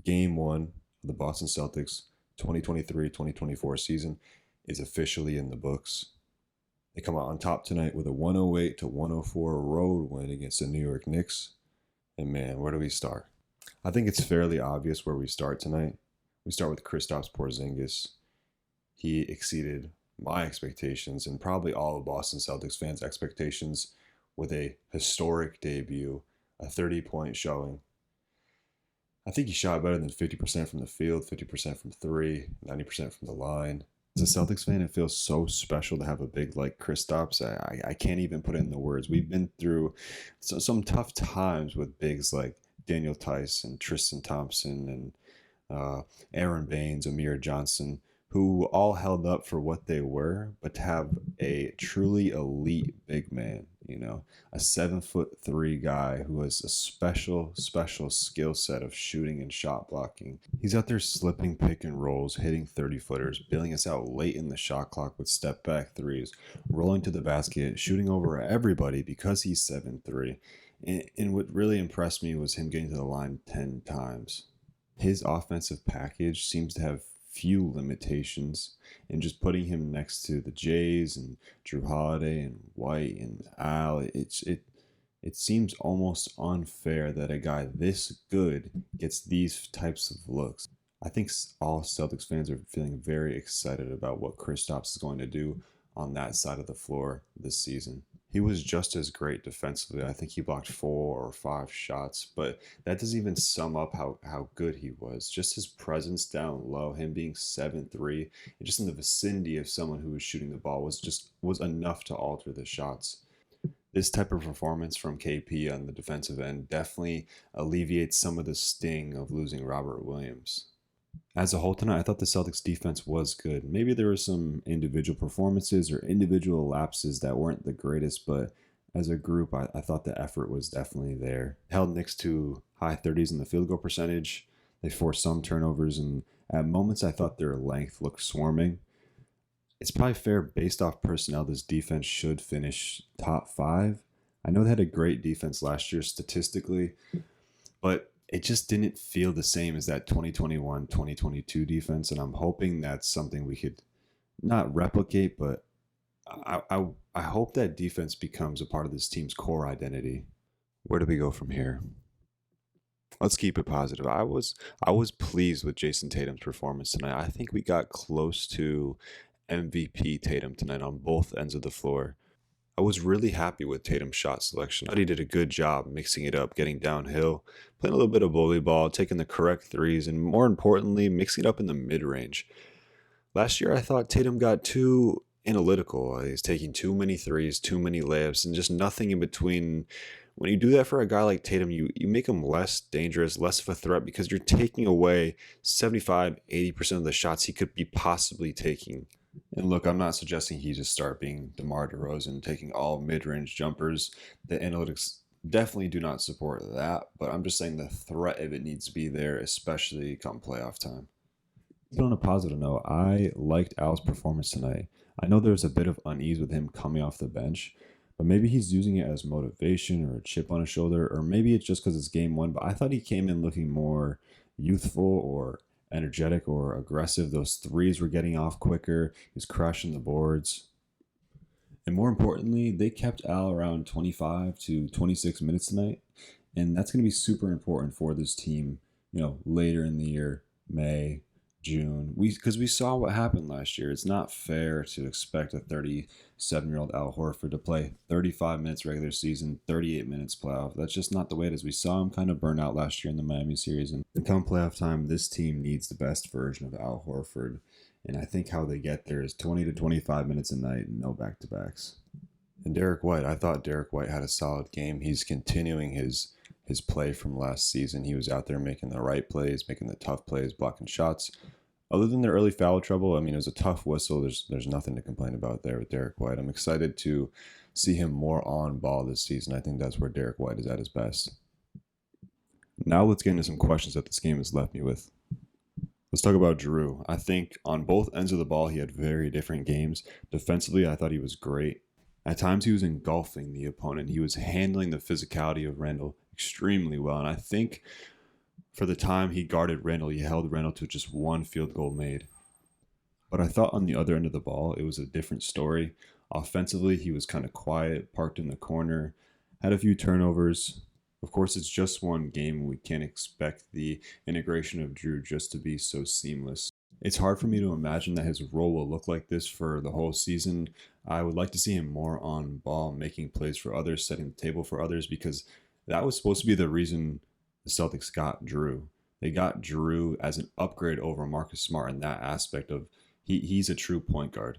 Game one of the Boston Celtics 2023-2024 season is officially in the books. They come out on top tonight with a 108-104 road win against the New York Knicks. And man, where do we start? I think it's fairly obvious where we start tonight. We start with Kristaps Porzingis. He exceeded my expectations and probably all of Boston Celtics fans' expectations with a historic debut, a 30-point showing. I think he shot better than 50% from the field, 50% from three, 90% from the line. As a Celtics fan, it feels so special to have a big like Kristaps. I can't even put it in the words. We've been through some tough times with bigs like Daniel Tice and Tristan Thompson and Aaron Baines, Amir Johnson, who all held up for what they were, but to have a truly elite big man, a 7'3" guy who has a special skill set of shooting and shot blocking. He's out there slipping pick and rolls, hitting 30-footers, bailing us out late in the shot clock with step back threes, rolling to the basket, shooting over everybody because he's 7'3". And what really impressed me was him getting to the line 10 times. His offensive package seems to have few limitations, and just putting him next to the Jays and Drew Holiday and White and Al, it seems almost unfair that a guy this good gets these types of looks. I think all Celtics fans are feeling very excited about what Kristaps is going to do on that side of the floor this season. He was just as great defensively. I think he blocked 4 or 5 shots, but that doesn't even sum up how good he was. Just his presence down low, him being 7'3", and just in the vicinity of someone who was shooting the ball was enough to alter the shots. This type of performance from KP on the defensive end definitely alleviates some of the sting of losing Robert Williams. As a whole tonight, I thought the Celtics defense was good. Maybe there were some individual performances or individual lapses that weren't the greatest, but as a group, I thought the effort was definitely there. Held Knicks to high 30s in the field goal percentage. They forced some turnovers, and at moments I thought their length looked swarming. It's probably fair based off personnel, this defense should finish top 5. I know they had a great defense last year statistically, but it just didn't feel the same as that 2021-2022 defense, and I'm hoping that's something we could not replicate, but I hope that defense becomes a part of this team's core identity. Where do we go from here? Let's keep it positive. I was pleased with Jayson Tatum's performance tonight. I think we got close to MVP Tatum tonight on both ends of the floor. I was really happy with Tatum's shot selection. I thought he did a good job mixing it up, getting downhill, playing a little bit of bully ball, taking the correct threes, and more importantly, mixing it up in the mid-range. Last year, I thought Tatum got too analytical. He's taking too many threes, too many layups, and just nothing in between. When you do that for a guy like Tatum, you make him less dangerous, less of a threat, because you're taking away 75-80% of the shots he could be possibly taking. And look, I'm not suggesting he just start being DeMar DeRozan, taking all mid-range jumpers. The analytics definitely do not support that, but I'm just saying the threat of it needs to be there, especially come playoff time. But on a positive note, I liked Al's performance tonight. I know there's a bit of unease with him coming off the bench, but maybe he's using it as motivation or a chip on his shoulder, or maybe it's just because it's game one, but I thought he came in looking more youthful or energetic or aggressive. Those threes were getting off quicker. He's crushing the boards. And more importantly, they kept Al around 25 to 26 minutes tonight. And that's going to be super important for this team, later in the year, May, June. Because we saw what happened last year. It's not fair to expect a 37-year-old Al Horford to play 35 minutes regular season, 38 minutes playoff. That's just not the way it is. We saw him kind of burn out last year in the Miami series. And come playoff time, this team needs the best version of Al Horford. And I think how they get there is 20 to 25 minutes a night and no back-to-backs. And Derek White, I thought Derek White had a solid game. He's continuing his play from last season. He was out there making the right plays, making the tough plays, blocking shots. Other than the early foul trouble, it was a tough whistle. There's nothing to complain about there with Derek White. I'm excited to see him more on ball this season. I think that's where Derek White is at his best. Now let's get into some questions that this game has left me with. Let's talk about Drew. I think on both ends of the ball, he had very different games. Defensively, I thought he was great. At times, he was engulfing the opponent. He was handling the physicality of Randall extremely well. And I think For the time he guarded Randall, he held Randall to just one field goal made. But I thought on the other end of the ball, it was a different story. Offensively, he was kind of quiet, parked in the corner, had a few turnovers. Of course, it's just one game. We can't expect the integration of Drew just to be so seamless. It's hard for me to imagine that his role will look like this for the whole season. I would like to see him more on ball, making plays for others, setting the table for others, because that was supposed to be the reason the Celtics got Drew. They got Drew as an upgrade over Marcus Smart in that aspect of he's a true point guard.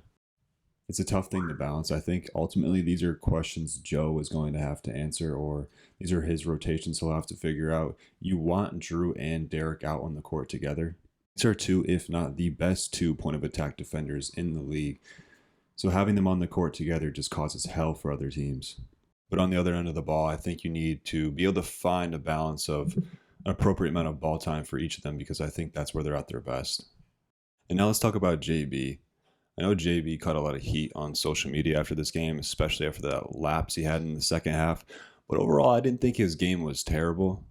It's a tough thing to balance. I think ultimately these are questions Joe is going to have to answer, or these are his rotations he'll have to figure out. You want Drew and Derek out on the court together. These are two, if not the best two point of attack defenders in the league. So having them on the court together just causes hell for other teams. But on the other end of the ball, I think you need to be able to find a balance of an appropriate amount of ball time for each of them, because I think that's where they're at their best. And now let's talk about JB. I know JB caught a lot of heat on social media after this game, especially after that lapse he had in the second half. But overall, I didn't think his game was terrible.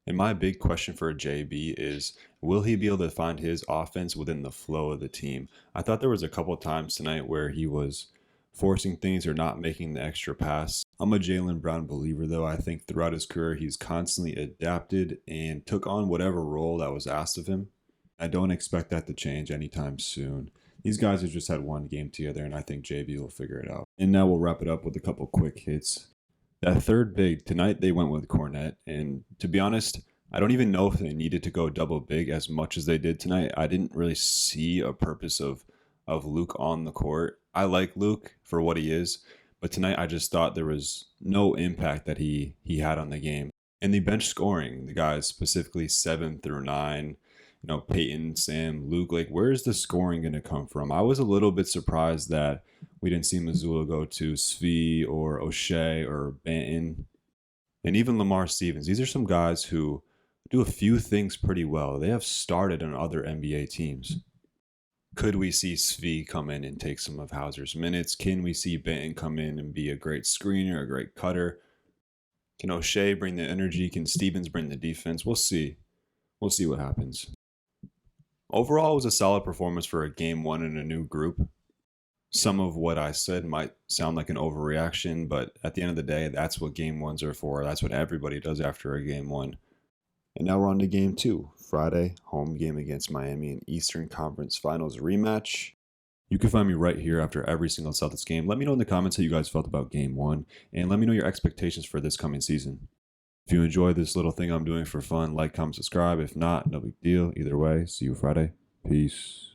And my big question for JB is, will he be able to find his offense within the flow of the team? I thought there was a couple of times tonight where he was forcing things or not making the extra pass. I'm a Jaylen Brown believer, though. I think throughout his career, he's constantly adapted and took on whatever role that was asked of him. I don't expect that to change anytime soon. These guys have just had one game together, and I think JB will figure it out. And now we'll wrap it up with a couple quick hits. That third big, tonight they went with Cornette, and to be honest, I don't even know if they needed to go double big as much as they did tonight. I didn't really see a purpose of Luke on the court. I like Luke for what he is, but tonight I just thought there was no impact that he had on the game. And the bench scoring, the guys specifically 7 through 9, Peyton, Sam, Luke, like where's the scoring going to come from? I was a little bit surprised that we didn't see Mazzulla go to Svi or O'Shea or Banton, and even Lamar Stevens. These are some guys who do a few things pretty well. They have started on other NBA teams. Could we see Svi come in and take some of Hauser's minutes? Can we see Banton come in and be a great screener, a great cutter? Can O'Shea bring the energy? Can Stevens bring the defense? We'll see. We'll see what happens. Overall, it was a solid performance for a game one in a new group. Some of what I said might sound like an overreaction, but at the end of the day, that's what game ones are for. That's what everybody does after a game one. And now we're on to game two. Friday, home game against Miami in Eastern Conference Finals rematch. You can find me right here after every single Celtics game. Let me know in the comments how you guys felt about game one, and let me know your expectations for this coming season. If you enjoy this little thing I'm doing for fun, like, comment, subscribe. If not, no big deal. Either way, see you Friday. Peace.